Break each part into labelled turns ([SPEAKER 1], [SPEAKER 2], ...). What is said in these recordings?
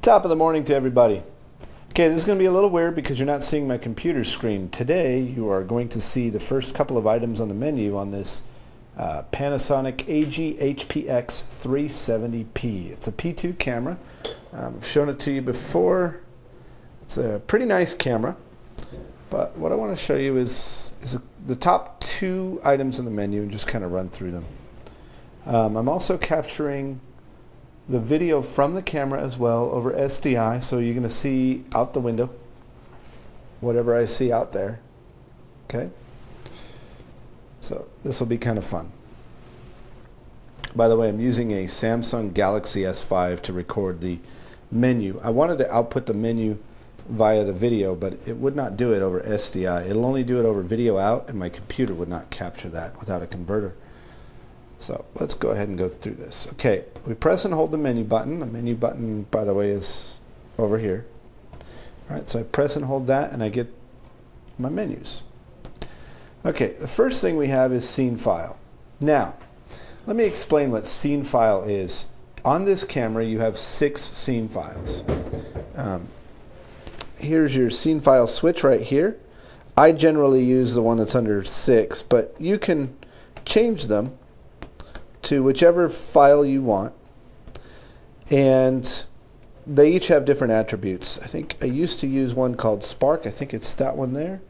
[SPEAKER 1] Top of the morning to everybody. Okay, this is going to be a little weird because you're not seeing my computer screen. Today you are going to see the first couple of items on the menu on this Panasonic AG-HPX370P. It's a P2 camera. I've shown it to you before. It's a pretty nice camera, but what I want to show you is the top two items in the menu and just kind of run through them. I'm also capturing the video from the camera as well over SDI, so you're going to see out the window whatever I see out there. Okay, so this will be kind of fun. By the way, I'm using a Samsung Galaxy S5 to record the menu. I wanted to output the menu via the video, but it would not do it over SDI. It'll only do it over video out, and my computer would not capture that without a converter. So let's go ahead and go through this. Okay, we press and hold the menu button. The menu button, by the way, is over here. All right, so I press and hold that, and I get my menus. Okay, the first thing we have is scene file. Now, let me explain what scene file is. On this camera, you have 6 scene files. Here's your scene file switch right here. I generally use the one that's under 6, but you can change them to whichever file you want, and they each have different attributes. I think I used to use one called Spark. I think it's that one there.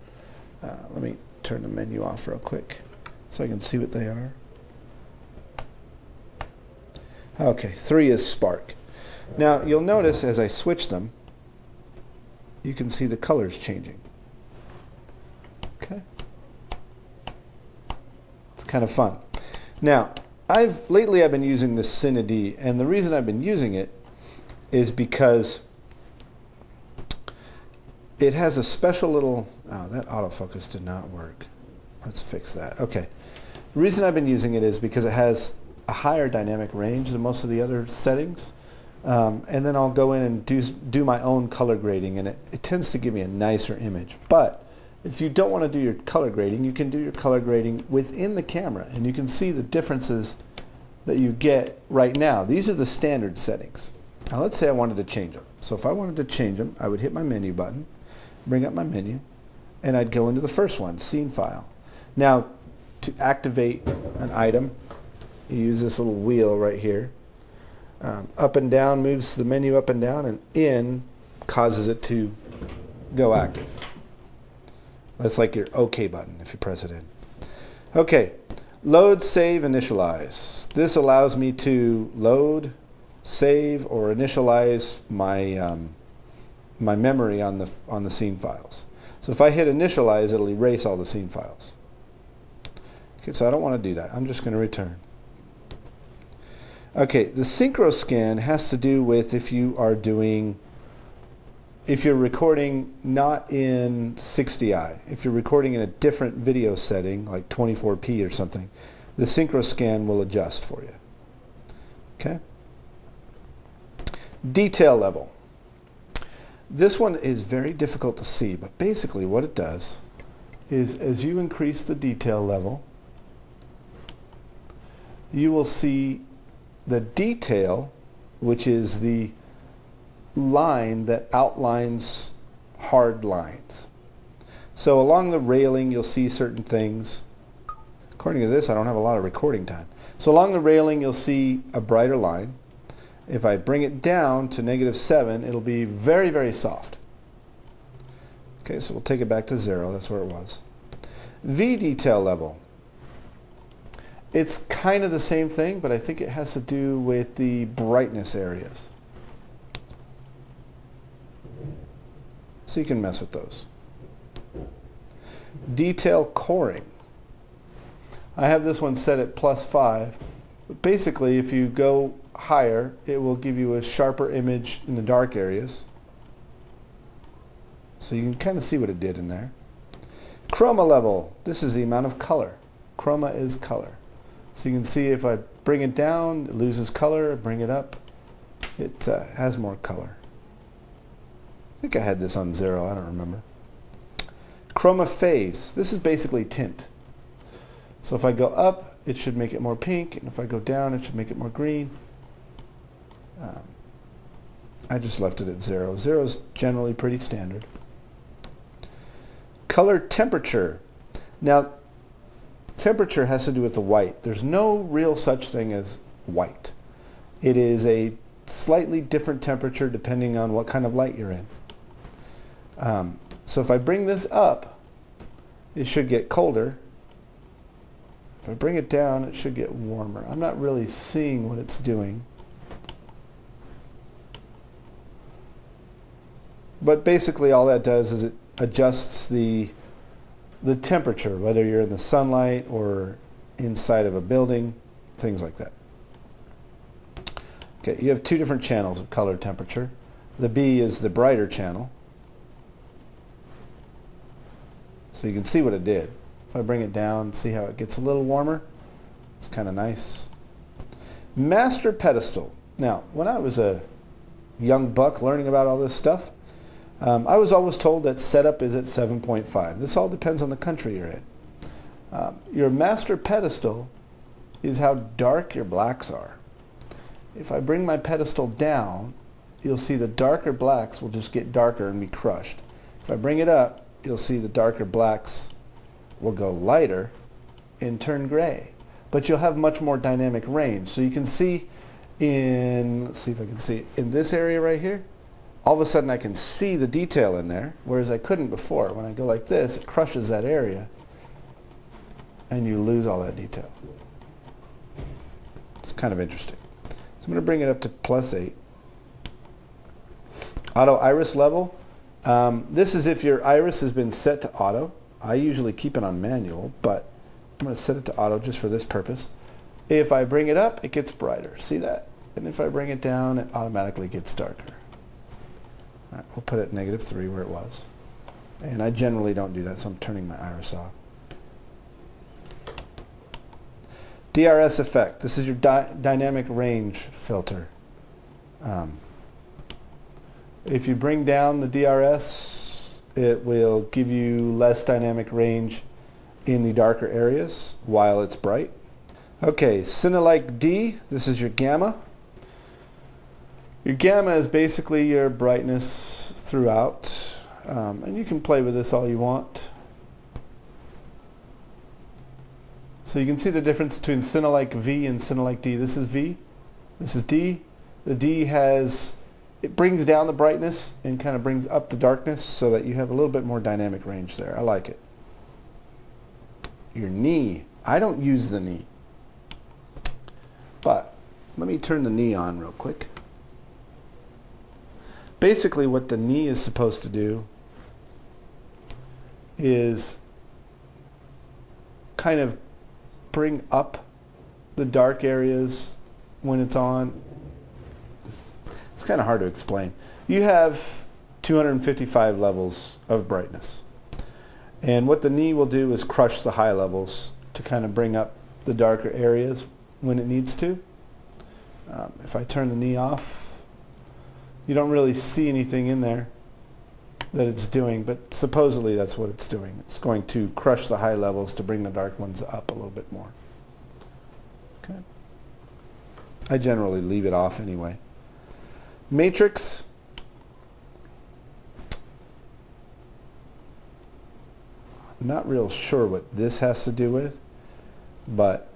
[SPEAKER 1] Let me turn the menu off real quick so I can see what they are. Okay, 3 is Spark. Now you'll notice as I switch them, you can see the colors changing. Okay, it's kind of fun. Now lately I've been using this Cine-D, and the reason I've been using it is because it has a special little, oh, that autofocus did not work. Let's fix that. Okay. The reason I've been using it is because it has a higher dynamic range than most of the other settings. And then I'll go in and do my own color grading, and it tends to give me a nicer image. But if you don't want to do your color grading, you can do your color grading within the camera, and you can see the differences that you get right now. These are the standard settings. Now let's say I wanted to change them. So if I wanted to change them, I would hit my menu button, bring up my menu, and I'd go into the first one, scene file. Now to activate an item, you use this little wheel right here. Up and down moves the menu up and down, and in causes it to go active. That's like your OK button if you press it in. Okay, load, save, initialize. This allows me to load, save, or initialize my my memory on the scene files. So if I hit initialize, it'll erase all the scene files. Okay, so I don't want to do that. I'm just going to return. Okay, the Synchros Skin has to do with if you're recording not in 60i, if you're recording in a different video setting, like 24p or something, the Synchros Skin will adjust for you. Okay? Detail level. This one is very difficult to see, but basically what it does is as you increase the detail level, you will see the detail, which is the line that outlines hard lines. So along the railing you'll see certain things. According to this, I don't have a lot of recording time. So along the railing you'll see a brighter line. If I bring it down to -7, it'll be very, very soft. Okay, so we'll take it back to 0. That's where it was. V detail level. It's kind of the same thing, but I think it has to do with the brightness areas. So you can mess with those. Detail coring. I have this one set at +5, but basically if you go higher, it will give you a sharper image in the dark areas. So you can kind of see what it did in there. Chroma level. This is the amount of color. Chroma is color. So you can see if I bring it down, it loses color. Bring it up, it has more color. I think I had this on 0, I don't remember. Chroma Fades. This is basically tint. So if I go up, it should make it more pink, and if I go down, it should make it more green. I just left it at 0. 0 is generally pretty standard. Color temperature. Now, temperature has to do with the white. There's no real such thing as white. It is a slightly different temperature depending on what kind of light you're in. So if I bring this up, it should get colder. If I bring it down, it should get warmer. I'm not really seeing what it's doing. But basically all that does is it adjusts the temperature, whether you're in the sunlight or inside of a building, things like that. Okay, you have two different channels of color temperature. The B is the brighter channel. So you can see what it did. If I bring it down, see how it gets a little warmer? It's kind of nice. Master pedestal. Now, when I was a young buck learning about all this stuff, I was always told that setup is at 7.5. This all depends on the country you're in. Your master pedestal is how dark your blacks are. If I bring my pedestal down, you'll see the darker blacks will just get darker and be crushed. If I bring it up, you'll see the darker blacks will go lighter and turn gray. But you'll have much more dynamic range. So you can see in, let's see if I can see, in this area right here, all of a sudden I can see the detail in there, whereas I couldn't before. When I go like this, it crushes that area, and you lose all that detail. It's kind of interesting. So I'm going to bring it up to +8. Auto iris level. This is if your iris has been set to auto. I usually keep it on manual, but I'm going to set it to auto just for this purpose. If I bring it up, it gets brighter. See that? And if I bring it down, it automatically gets darker. All right, we'll put it at -3 where it was. And I generally don't do that, so I'm turning my iris off. Drs Effect. This is your dynamic range filter. If you bring down the DRS, it will give you less dynamic range in the darker areas while it's bright. Okay, Cinelike D. This is your gamma. Your gamma is basically your brightness throughout, and you can play with this all you want. So you can see the difference between Cinelike V and Cinelike D. This is V, this is D. The D has, it brings down the brightness and kind of brings up the darkness so that you have a little bit more dynamic range there. I like it. Your knee. I don't use the knee, but let me turn the knee on real quick. Basically what the knee is supposed to do is kind of bring up the dark areas when it's on. It's kind of hard to explain. You have 255 levels of brightness. And what the knee will do is crush the high levels to kind of bring up the darker areas when it needs to. If I turn the knee off, you don't really see anything in there that it's doing, but supposedly that's what it's doing. It's going to crush the high levels to bring the dark ones up a little bit more. Okay. I generally leave it off anyway. Matrix. I'm not real sure what this has to do with, but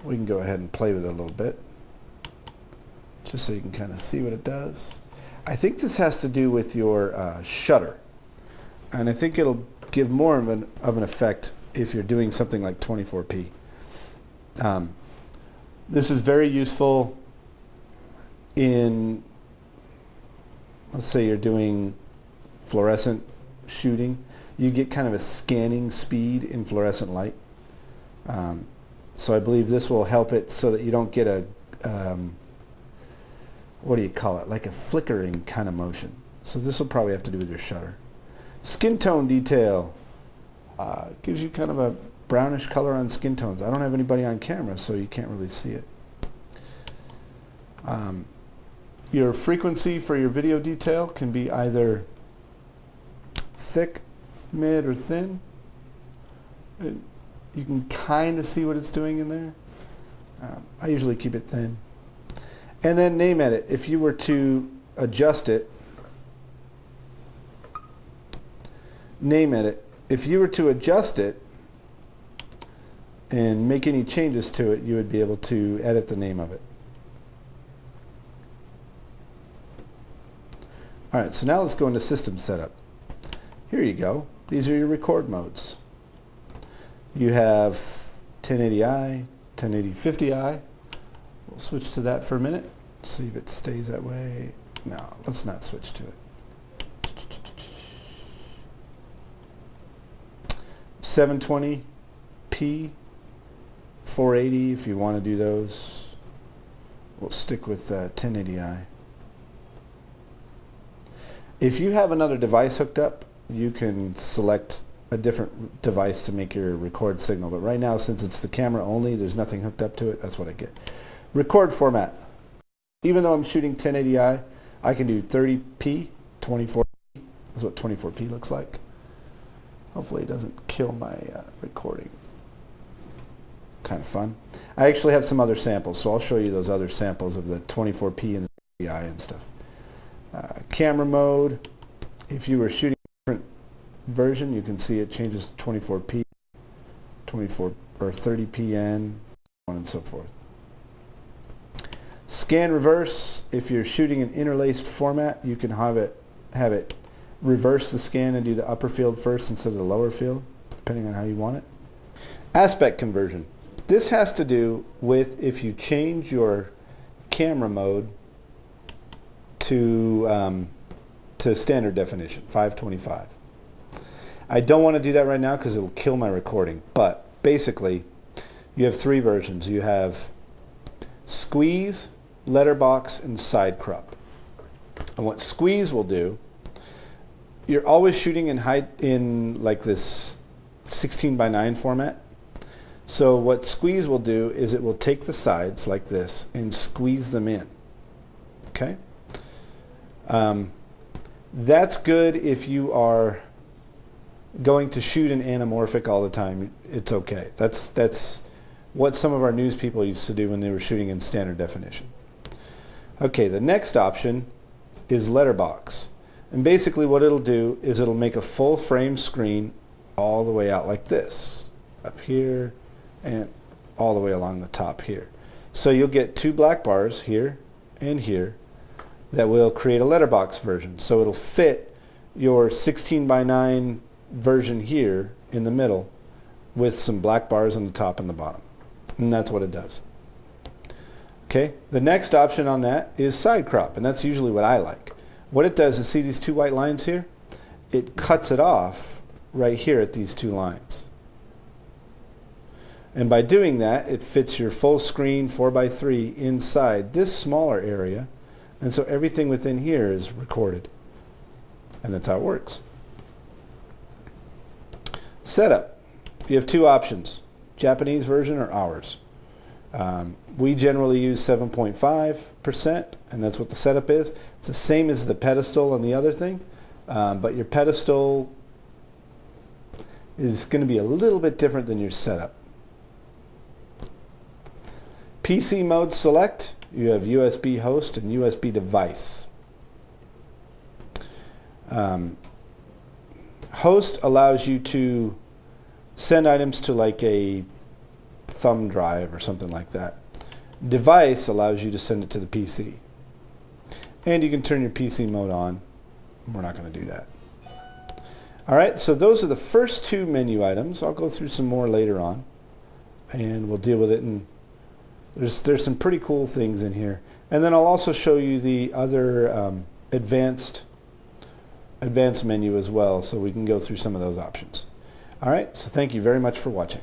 [SPEAKER 1] we can go ahead and play with it a little bit, just so you can kind of see what it does. I think this has to do with your shutter, and I think it'll give more of an effect if you're doing something like 24p. This is very useful in, let's say you're doing fluorescent shooting. You get kind of a scanning speed in fluorescent light. So I believe this will help it so that you don't get a what do you call it, like a flickering kind of motion. So this will probably have to do with your shutter. Skin tone detail gives you kind of a brownish color on skin tones. I don't have anybody on camera, so you can't really see it. Your frequency for your video detail can be either thick, mid, or thin. You can kind of see what it's doing in there. I usually keep it thin. And then name edit. If you were to adjust it, name edit. If you were to adjust it and make any changes to it, you would be able to edit the name of it. All right, so now let's go into system setup. Here you go. These are your record modes. You have 1080i, 1080-50i. We'll switch to that for a minute. See if it stays that way. No, let's not switch to it. 720p, 480 if you want to do those. We'll stick with 1080i. If you have another device hooked up, you can select a different device to make your record signal. But right now, since it's the camera only, there's nothing hooked up to it. That's what I get. Record format. Even though I'm shooting 1080i, I can do 30p, 24p. This is what 24p looks like. Hopefully it doesn't kill my recording. Kind of fun. I actually have some other samples, so I'll show you those other samples of the 24p and the 30i and stuff. Camera mode. If you were shooting a different version, you can see it changes to 24p, 24 or 30pn, so on and so forth. Scan reverse. If you're shooting an interlaced format, you can have it reverse the scan and do the upper field first instead of the lower field, depending on how you want it. Aspect conversion. This has to do with if you change your camera mode to standard definition, 525. I don't want to do that right now because it will kill my recording, but basically you have three versions. You have squeeze, letterbox, and side crop. And what squeeze will do, you're always shooting in like this 16:9 format. So what squeeze will do is it will take the sides like this and squeeze them in. Okay? That's good if you are going to shoot an anamorphic all the time. It's okay. That's what some of our news people used to do when they were shooting in standard definition. Okay, the next option is letterbox. And basically what it'll do is it'll make a full frame screen all the way out like this, up here and all the way along the top here. So you'll get two black bars here and here that will create a letterbox version. So it'll fit your 16:9 version here in the middle with some black bars on the top and the bottom. And that's what it does. Okay, the next option on that is side crop, and that's usually what I like. What it does is, see these two white lines here? It cuts it off right here at these two lines. And by doing that, it fits your full screen 4:3 inside this smaller area, and so everything within here is recorded. And that's how it works. Setup. You have two options, Japanese version or ours. We generally use 7.5%, and that's what the setup is. It's the same as the pedestal and the other thing, but your pedestal is going to be a little bit different than your setup. PC mode select. You have USB host and USB device. Host allows you to send items to like a thumb drive or something like that. Device allows you to send it to the PC. And you can turn your PC mode on. We're not going to do that. All right, so those are the first two menu items. I'll go through some more later on, and we'll deal with it. And there's some pretty cool things in here. And then I'll also show you the other advanced menu as well, so we can go through some of those options. All right, so thank you very much for watching.